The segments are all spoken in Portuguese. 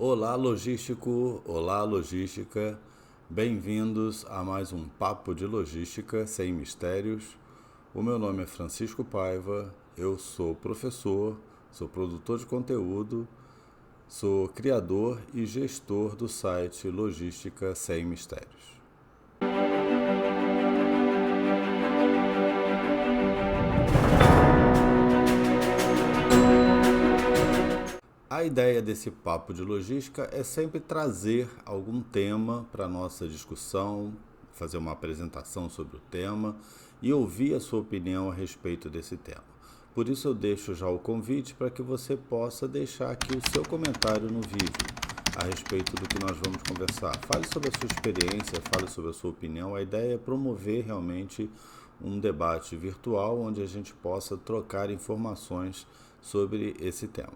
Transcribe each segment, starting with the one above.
Olá, logístico! Olá, logística! Bem-vindos a mais um Papo de Logística Sem Mistérios. O meu nome é Francisco Paiva, eu sou professor, sou produtor de conteúdo, sou criador e gestor do site Logística Sem Mistérios. A ideia desse papo de logística é sempre trazer algum tema para a nossa discussão, fazer uma apresentação sobre o tema e ouvir a sua opinião a respeito desse tema. Por isso eu deixo já o convite para que você possa deixar aqui o seu comentário no vídeo a respeito do que nós vamos conversar. Fale sobre a sua experiência, fale sobre a sua opinião. A ideia é promover realmente um debate virtual onde a gente possa trocar informações sobre esse tema.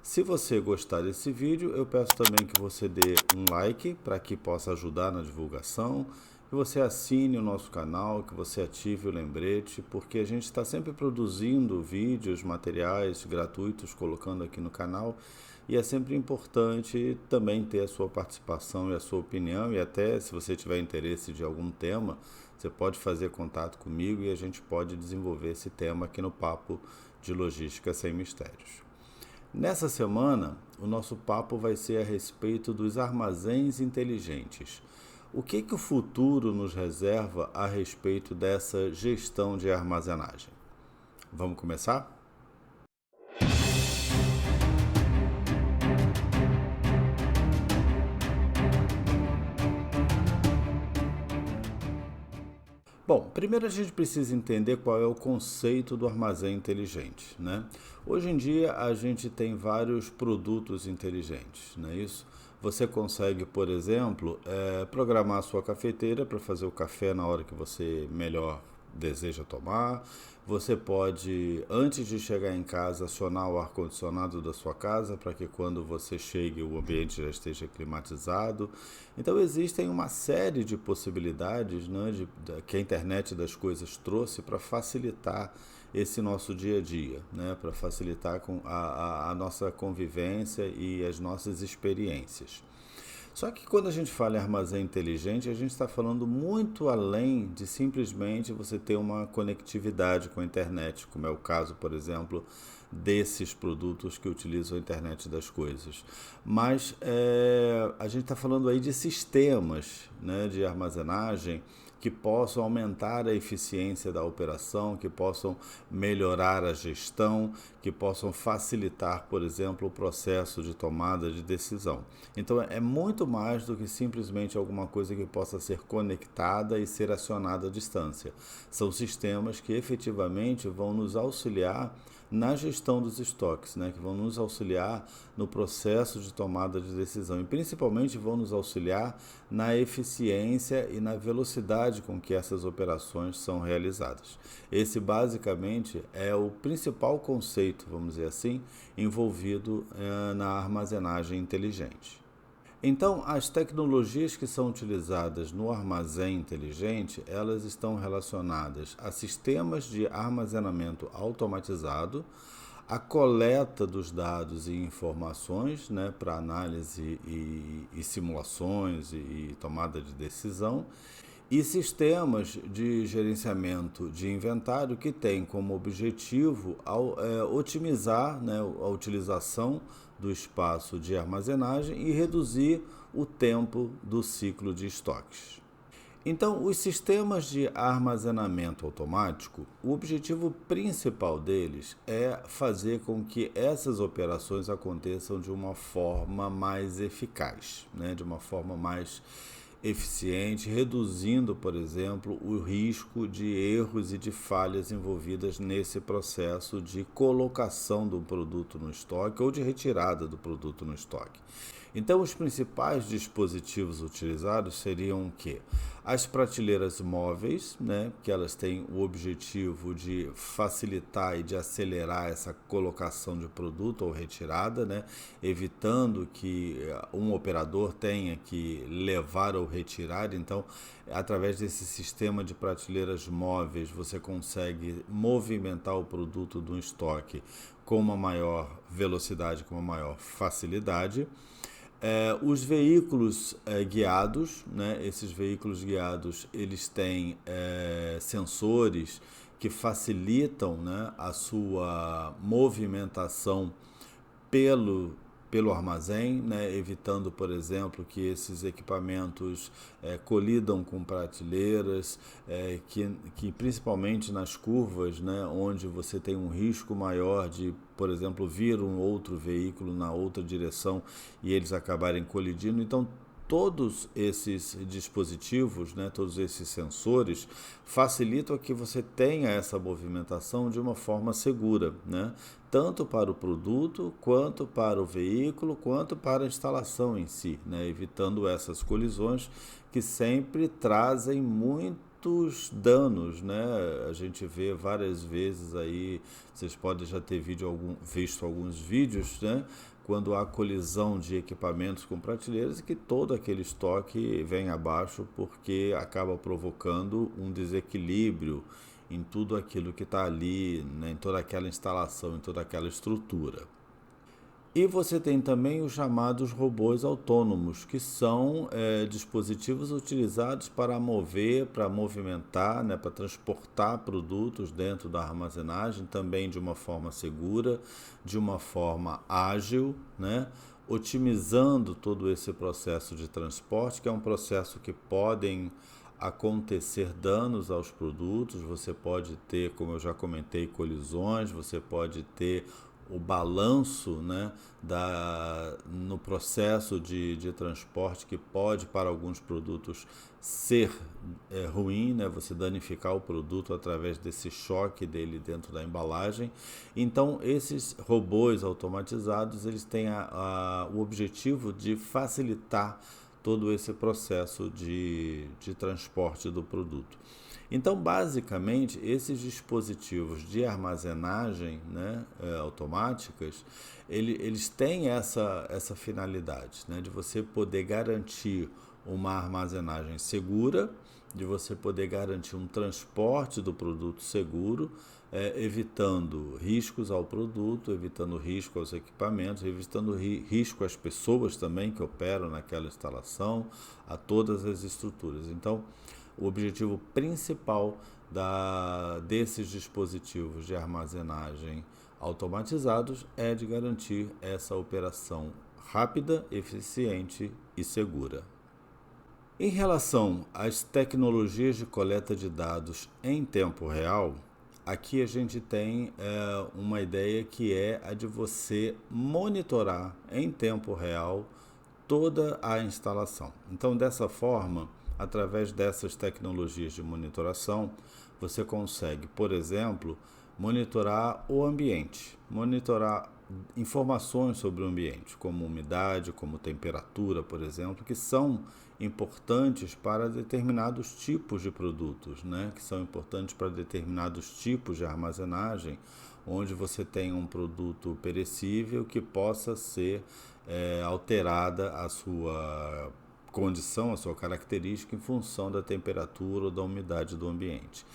Se você gostar desse vídeo, eu peço também que você dê um like para que possa ajudar na divulgação, que você assine o nosso canal, que você ative o lembrete, porque a gente está sempre produzindo vídeos, materiais gratuitos, colocando aqui no canal, e é sempre importante também ter a sua participação e a sua opinião, e até se você tiver interesse de algum tema, você pode fazer contato comigo e a gente pode desenvolver esse tema aqui no Papo de Logística Sem Mistérios. Nessa semana, o nosso papo vai ser a respeito dos armazéns inteligentes. O que o futuro nos reserva a respeito dessa gestão de armazenagem? Vamos começar? Bom, primeiro a gente precisa entender qual é o conceito do armazém inteligente, né? Hoje em dia a gente tem vários produtos inteligentes, não é isso? Você consegue, por exemplo, programar a sua cafeteira para fazer o café na hora que você melhor deseja tomar. Você pode, antes de chegar em casa, acionar o ar-condicionado da sua casa para que quando você chegue o ambiente já esteja climatizado. Então existem uma série de possibilidades, né, que a internet das coisas trouxe para facilitar esse nosso dia a dia, né, para facilitar a nossa convivência e as nossas experiências. Só que quando a gente fala em armazém inteligente, a gente está falando muito além de simplesmente você ter uma conectividade com a internet, como é o caso, por exemplo, desses produtos que utilizam a internet das coisas. Mas a gente está falando aí de sistemas, né, de armazenagem que possam aumentar a eficiência da operação, que possam melhorar a gestão, que possam facilitar, por exemplo, o processo de tomada de decisão. Então é muito mais do que simplesmente alguma coisa que possa ser conectada e ser acionada à distância. São sistemas que efetivamente vão nos auxiliar na gestão dos estoques, né, que vão nos auxiliar no processo de tomada de decisão e principalmente vão nos auxiliar na eficiência e na velocidade com que essas operações são realizadas. Esse basicamente é o principal conceito, vamos dizer assim, envolvido na armazenagem inteligente. Então, as tecnologias que são utilizadas no armazém inteligente, elas estão relacionadas a sistemas de armazenamento automatizado, a coleta dos dados e informações, né, para análise e simulações e tomada de decisão, e sistemas de gerenciamento de inventário que têm como objetivo otimizar, né, a utilização do espaço de armazenagem e reduzir o tempo do ciclo de estoques. Então, os sistemas de armazenamento automático, o objetivo principal deles é fazer com que essas operações aconteçam de uma forma mais eficaz, né? De uma forma mais eficiente, reduzindo, por exemplo, o risco de erros e de falhas envolvidas nesse processo de colocação do produto no estoque ou de retirada do produto no estoque. Então, os principais dispositivos utilizados seriam o quê? As prateleiras móveis, né, que elas têm o objetivo de facilitar e de acelerar essa colocação de produto ou retirada, né, evitando que um operador tenha que levar ou retirar. Então, através desse sistema de prateleiras móveis, você consegue movimentar o produto do estoque com uma maior velocidade, com uma maior facilidade. Os veículos guiados, né? Esses veículos guiados, eles têm sensores que facilitam, né, a sua movimentação pelo, pelo armazém, né, evitando, por exemplo, que esses equipamentos colidam com prateleiras, que principalmente nas curvas, né, onde você tem um risco maior de, por exemplo, vir um outro veículo na outra direção e eles acabarem colidindo. Então, todos esses dispositivos, né, todos esses sensores, facilitam que você tenha essa movimentação de uma forma segura, né? Tanto para o produto, quanto para o veículo, quanto para a instalação em si, né? Evitando essas colisões que sempre trazem muitos danos, né? A gente vê várias vezes aí, vocês podem já ter visto alguns vídeos, né? Quando há colisão de equipamentos com prateleiras e que todo aquele estoque vem abaixo porque acaba provocando um desequilíbrio em tudo aquilo que está ali, né, em toda aquela instalação, em toda aquela estrutura. E você tem também os chamados robôs autônomos, que são dispositivos utilizados para mover, para movimentar, né, para transportar produtos dentro da armazenagem, também de uma forma segura, de uma forma ágil, né, otimizando todo esse processo de transporte, que é um processo que podem acontecer danos aos produtos, você pode ter, como eu já comentei, colisões, você pode ter o balanço, né, no processo de transporte que pode para alguns produtos ser ruim, né, você danificar o produto através desse choque dele dentro da embalagem. Então esses robôs automatizados eles têm o objetivo de facilitar todo esse processo de transporte do produto. Então, basicamente, esses dispositivos de armazenagem, né, automáticas, eles têm essa finalidade, né, de você poder garantir uma armazenagem segura, de você poder garantir um transporte do produto seguro, evitando riscos ao produto, evitando risco aos equipamentos, evitando risco às pessoas também que operam naquela instalação, a todas as estruturas. Então, o objetivo principal desses dispositivos de armazenagem automatizados é de garantir essa operação rápida, eficiente e segura. Em relação às tecnologias de coleta de dados em tempo real, aqui a gente tem uma ideia que é a de você monitorar em tempo real toda a instalação. Então, dessa forma, através dessas tecnologias de monitoração, você consegue, por exemplo, monitorar o ambiente, monitorar informações sobre o ambiente, como umidade, como temperatura, por exemplo, que são importantes para determinados tipos de produtos, né? Que são importantes para determinados tipos de armazenagem, onde você tem um produto perecível que possa ser alterada a sua condição, a sua característica em função da temperatura ou da umidade do ambiente.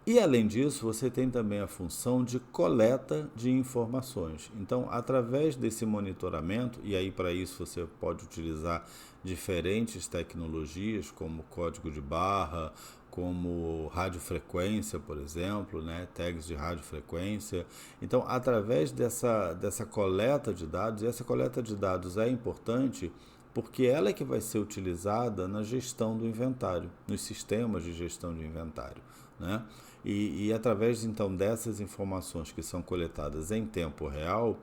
E além disso, você tem também a função de coleta de informações. Então, através desse monitoramento, e aí para isso você pode utilizar diferentes tecnologias, como código de barra, como radiofrequência, por exemplo, né? Tags de radiofrequência. Então, através dessa coleta de dados, e essa coleta de dados é importante porque ela é que vai ser utilizada na gestão do inventário, nos sistemas de gestão de inventário, né? E através então dessas informações que são coletadas em tempo real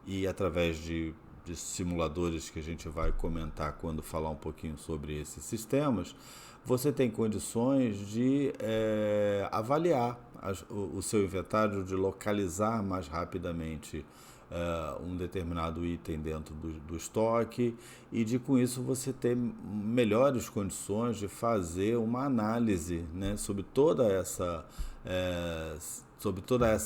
e através de simuladores que a gente vai comentar quando falar um pouquinho sobre esses sistemas, você tem condições de avaliar o seu inventário, de localizar mais rapidamente um determinado item dentro do estoque e de com isso você ter melhores condições de fazer uma análise, né, sobre toda essa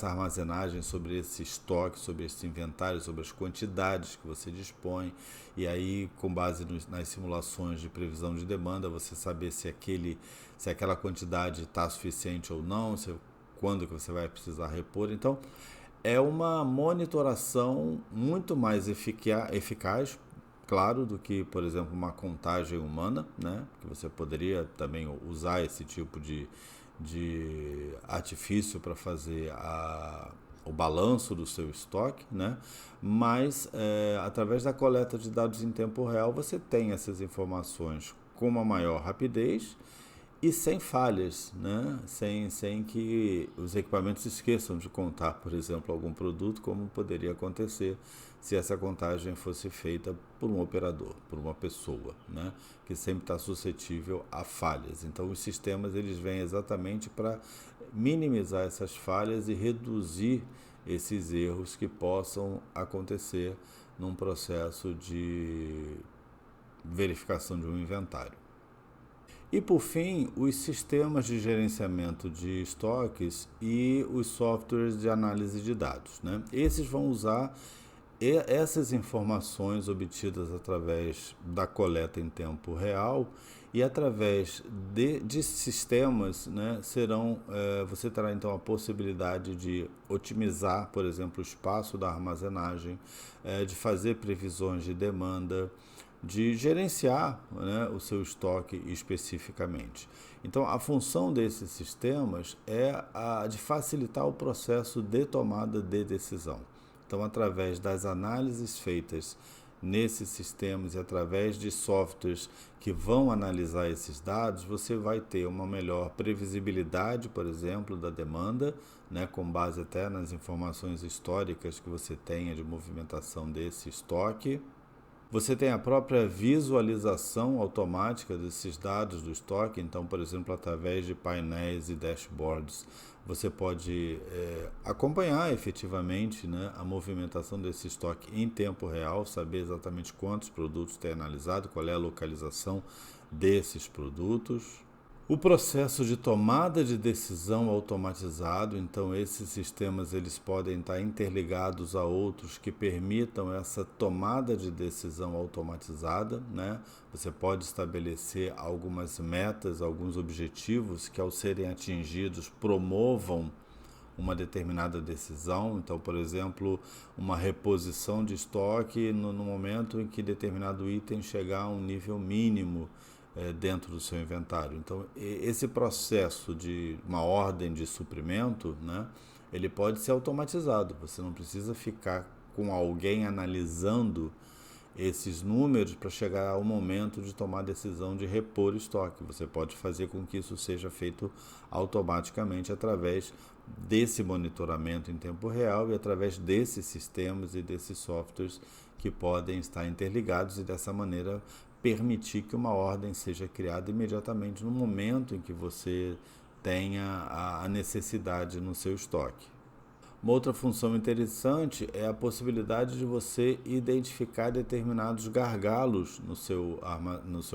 armazenagem, sobre esse estoque, sobre esse inventário, sobre as quantidades que você dispõe e aí com base nas simulações de previsão de demanda você saber se aquela quantidade está suficiente ou não, quando que você vai precisar repor. Então é uma monitoração muito mais eficaz, claro do que, por exemplo, uma contagem humana, né? Que você poderia também usar esse tipo de artifício para fazer o balanço do seu estoque, né? Mas através da coleta de dados em tempo real você tem essas informações com uma maior rapidez e sem falhas, né? Sem que os equipamentos esqueçam de contar, por exemplo, algum produto, como poderia acontecer se essa contagem fosse feita por um operador, por uma pessoa, né? Que sempre está suscetível a falhas. Então, os sistemas eles vêm exatamente para minimizar essas falhas e reduzir esses erros que possam acontecer num processo de verificação de um inventário. E, por fim, os sistemas de gerenciamento de estoques e os softwares de análise de dados, né? Esses vão usar essas informações obtidas através da coleta em tempo real e através de sistemas, né, você terá então a possibilidade de otimizar, por exemplo, o espaço da armazenagem, de fazer previsões de demanda, de gerenciar, né, o seu estoque especificamente. Então, a função desses sistemas é a de facilitar o processo de tomada de decisão. Então, através das análises feitas nesses sistemas e através de softwares que vão analisar esses dados, você vai ter uma melhor previsibilidade, por exemplo, da demanda, né, com base até nas informações históricas que você tenha de movimentação desse estoque. Você tem a própria visualização automática desses dados do estoque, então, por exemplo, através de painéis e dashboards, você pode acompanhar efetivamente, né, a movimentação desse estoque em tempo real, saber exatamente quantos produtos tem analisado, qual é a localização desses produtos. O processo de tomada de decisão automatizado, então esses sistemas eles podem estar interligados a outros que permitam essa tomada de decisão automatizada, né? Você pode estabelecer algumas metas, alguns objetivos que ao serem atingidos promovam uma determinada decisão. Então, por exemplo, uma reposição de estoque no momento em que determinado item chegar a um nível mínimo dentro do seu inventário. Então, esse processo de uma ordem de suprimento, né, ele pode ser automatizado. Você não precisa ficar com alguém analisando esses números para chegar ao momento de tomar a decisão de repor o estoque. Você pode fazer com que isso seja feito automaticamente através desse monitoramento em tempo real e através desses sistemas e desses softwares que podem estar interligados e dessa maneira permitir que uma ordem seja criada imediatamente no momento em que você tenha a necessidade no seu estoque. Uma outra função interessante é a possibilidade de você identificar determinados gargalos no seu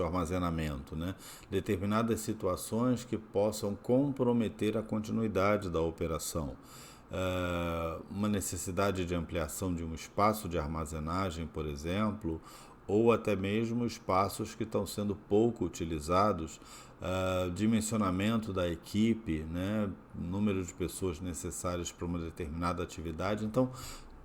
armazenamento, né? Determinadas situações que possam comprometer a continuidade da operação. Uma necessidade de ampliação de um espaço de armazenagem, por exemplo, ou até mesmo espaços que estão sendo pouco utilizados, dimensionamento da equipe, né, número de pessoas necessárias para uma determinada atividade. Então,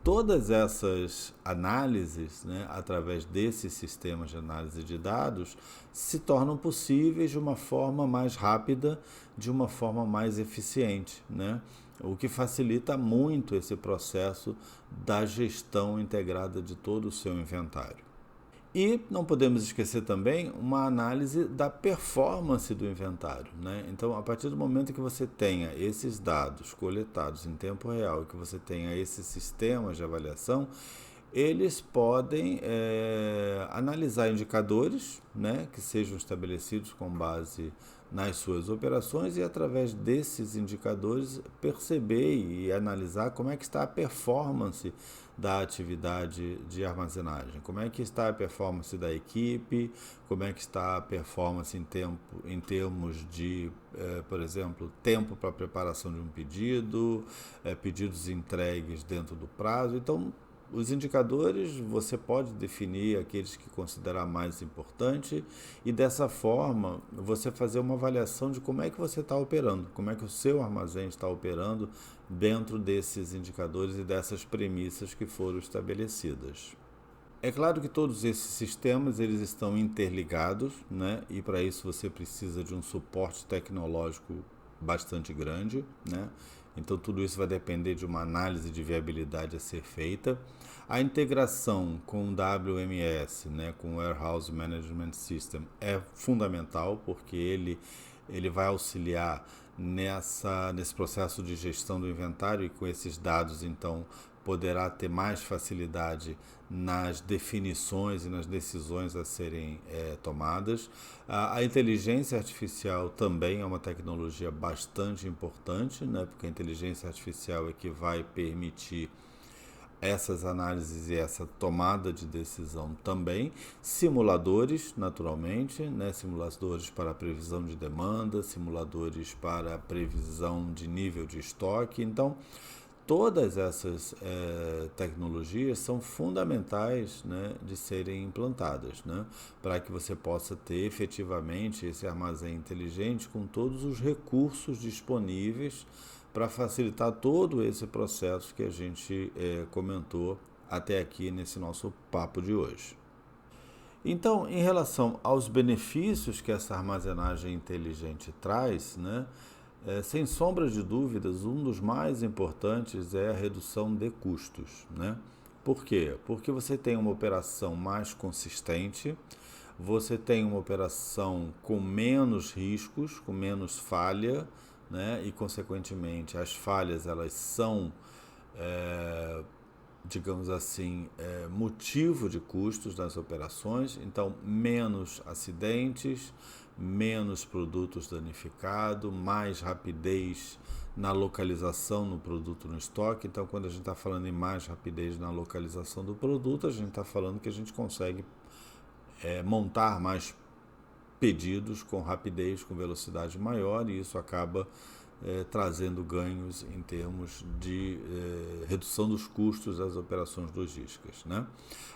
todas essas análises, né, através desses sistemas de análise de dados, se tornam possíveis de uma forma mais rápida, de uma forma mais eficiente, né? O que facilita muito esse processo da gestão integrada de todo o seu inventário. E não podemos esquecer também uma análise da performance do inventário, né? Então, a partir do momento que você tenha esses dados coletados em tempo real e que você tenha esses sistemas de avaliação, eles podem analisar indicadores, né, que sejam estabelecidos com base nas suas operações e através desses indicadores perceber e analisar como é que está a performance da atividade de armazenagem, como é que está a performance da equipe, como é que está a performance em termos de, por exemplo, tempo para preparação de um pedido, pedidos entregues dentro do prazo. Então, os indicadores você pode definir aqueles que considerar mais importante e dessa forma você fazer uma avaliação de como é que você está operando, como é que o seu armazém está operando dentro desses indicadores e dessas premissas que foram estabelecidas. É claro que todos esses sistemas eles estão interligados, né? E para isso você precisa de um suporte tecnológico bastante grande, né? Então tudo isso vai depender de uma análise de viabilidade a ser feita. A integração com o WMS, né, com o Warehouse Management System, é fundamental porque ele vai auxiliar nesse processo de gestão do inventário e com esses dados, então, poderá ter mais facilidade nas definições e nas decisões a serem tomadas. A inteligência artificial também é uma tecnologia bastante importante, né, porque a inteligência artificial é que vai permitir essas análises e essa tomada de decisão também. Simuladores, naturalmente, né? Simuladores para previsão de demanda, simuladores para previsão de nível de estoque. Então, todas essas tecnologias são fundamentais, né, de serem implantadas, né, para que você possa ter efetivamente esse armazém inteligente com todos os recursos disponíveis para facilitar todo esse processo que a gente comentou até aqui nesse nosso papo de hoje. Então, em relação aos benefícios que essa armazenagem inteligente traz, né, sem sombra de dúvidas, um dos mais importantes é a redução de custos, né? Por quê? Porque você tem uma operação mais consistente, você tem uma operação com menos riscos, com menos falha, né? E consequentemente as falhas elas são, é, digamos assim, motivo de custos das operações, então menos acidentes, menos produtos danificados, mais rapidez na localização no produto no estoque. Então, quando a gente está falando em mais rapidez na localização do produto, a gente está falando que a gente consegue montar mais pedidos com rapidez, com velocidade maior, e isso acaba trazendo ganhos em termos de redução dos custos das operações logísticas, né?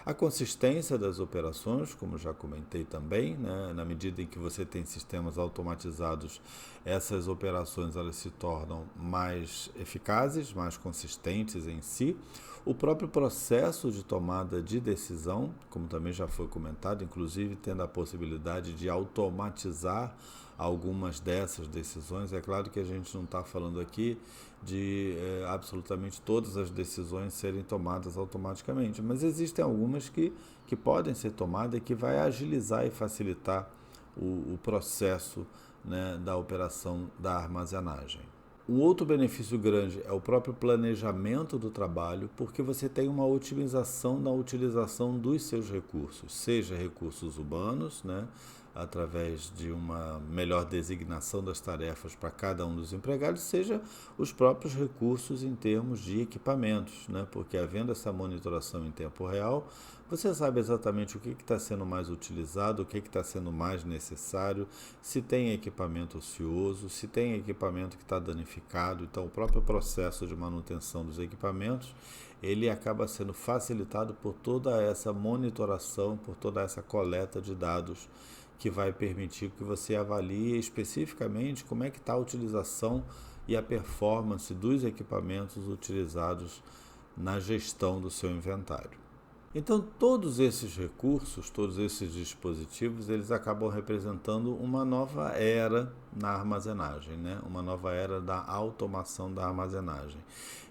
A consistência das operações, como já comentei também, né? Na medida em que você tem sistemas automatizados, essas operações elas se tornam mais eficazes, mais consistentes em si. O próprio processo de tomada de decisão, como também já foi comentado, inclusive tendo a possibilidade de automatizar algumas dessas decisões. É claro que a gente não está falando aqui de absolutamente todas as decisões serem tomadas automaticamente, mas existem algumas que podem ser tomadas e que vai agilizar e facilitar o processo, né, da operação da armazenagem. Um outro benefício grande é o próprio planejamento do trabalho, porque você tem uma otimização na utilização dos seus recursos, seja recursos humanos, né, através de uma melhor designação das tarefas para cada um dos empregados, seja os próprios recursos em termos de equipamentos, né, porque havendo essa monitoração em tempo real, você sabe exatamente o que está sendo mais utilizado, o que está sendo mais necessário, se tem equipamento ocioso, se tem equipamento que está danificado. Então, o próprio processo de manutenção dos equipamentos, ele acaba sendo facilitado por toda essa monitoração, por toda essa coleta de dados que vai permitir que você avalie especificamente como é que está a utilização e a performance dos equipamentos utilizados na gestão do seu inventário. Então, todos esses recursos, todos esses dispositivos, eles acabam representando uma nova era na armazenagem, né? Uma nova era da automação da armazenagem,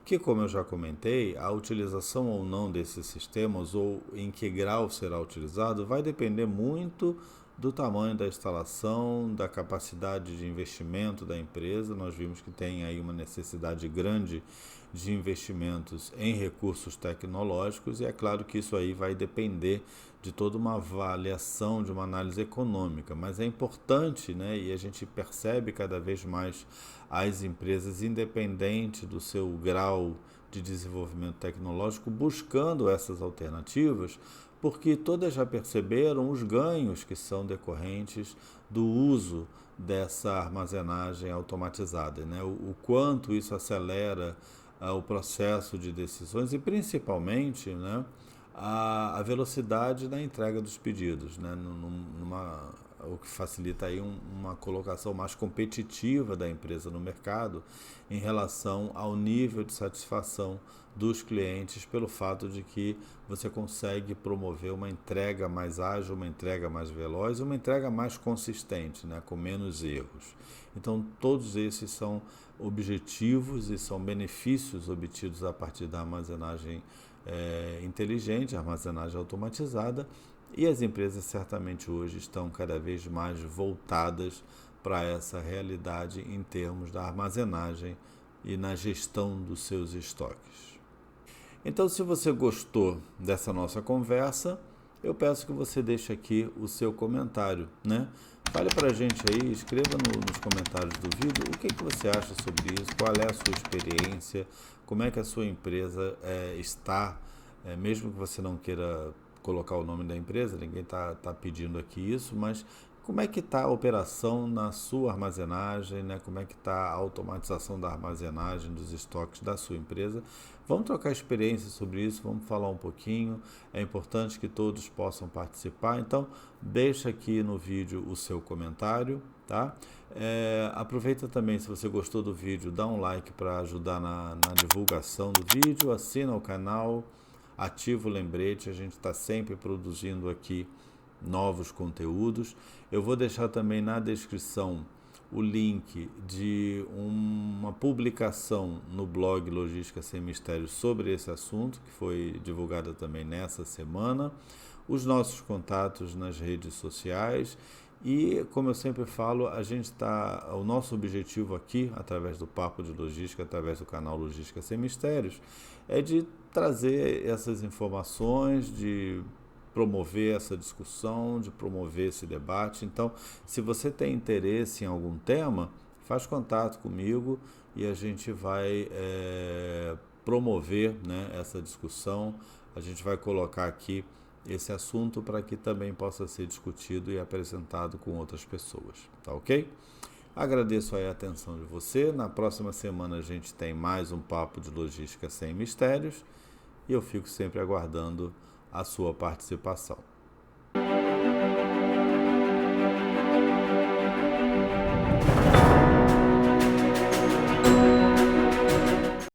que, como eu já comentei, a utilização ou não desses sistemas, ou em que grau será utilizado, vai depender muito do tamanho da instalação, da capacidade de investimento da empresa. Nós vimos que tem aí uma necessidade grande de investimentos em recursos tecnológicos, e é claro que isso aí vai depender de toda uma avaliação, de uma análise econômica, mas é importante, né, e a gente percebe cada vez mais as empresas, independente do seu grau de desenvolvimento tecnológico, buscando essas alternativas, porque todas já perceberam os ganhos que são decorrentes do uso dessa armazenagem automatizada, né? O quanto isso acelera o processo de decisões e principalmente, né, a velocidade da entrega dos pedidos, né? O que facilita aí uma colocação mais competitiva da empresa no mercado em relação ao nível de satisfação dos clientes, pelo fato de que você consegue promover uma entrega mais ágil, uma entrega mais veloz, uma entrega mais consistente, né, com menos erros. Então, todos esses são objetivos e são benefícios obtidos a partir da armazenagem inteligente, armazenagem automatizada, e as empresas certamente hoje estão cada vez mais voltadas para essa realidade em termos da armazenagem e na gestão dos seus estoques. Então, se você gostou dessa nossa conversa, eu peço que você deixe aqui o seu comentário, né? Fale para a gente aí, escreva nos comentários do vídeo o que você acha sobre isso, qual é a sua experiência, como é que a sua empresa está, mesmo que você não queira colocar o nome da empresa, ninguém está pedindo aqui isso, mas como é que está a operação na sua armazenagem, né? Como é que está a automatização da armazenagem dos estoques da sua empresa? Vamos trocar experiências sobre isso, vamos falar um pouquinho. É importante que todos possam participar, então deixa aqui no vídeo o seu comentário, tá? Aproveita também, se você gostou do vídeo, dá um like para ajudar na divulgação do vídeo, assina o canal, ativa o lembrete, a gente está sempre produzindo aqui novos conteúdos. Eu vou deixar também na descrição o link de uma publicação no blog Logística Sem Mistérios sobre esse assunto, que foi divulgada também nessa semana, os nossos contatos nas redes sociais e, como eu sempre falo, o nosso objetivo aqui, através do Papo de Logística, através do canal Logística Sem Mistérios, é de trazer essas informações, de promover essa discussão, de promover esse debate. Então, se você tem interesse em algum tema, faz contato comigo e a gente vai promover, né, essa discussão. A gente vai colocar aqui esse assunto para que também possa ser discutido e apresentado com outras pessoas, tá ok? Agradeço aí a atenção de você. Na próxima semana a gente tem mais um Papo de Logística Sem Mistérios e eu fico sempre aguardando a sua participação.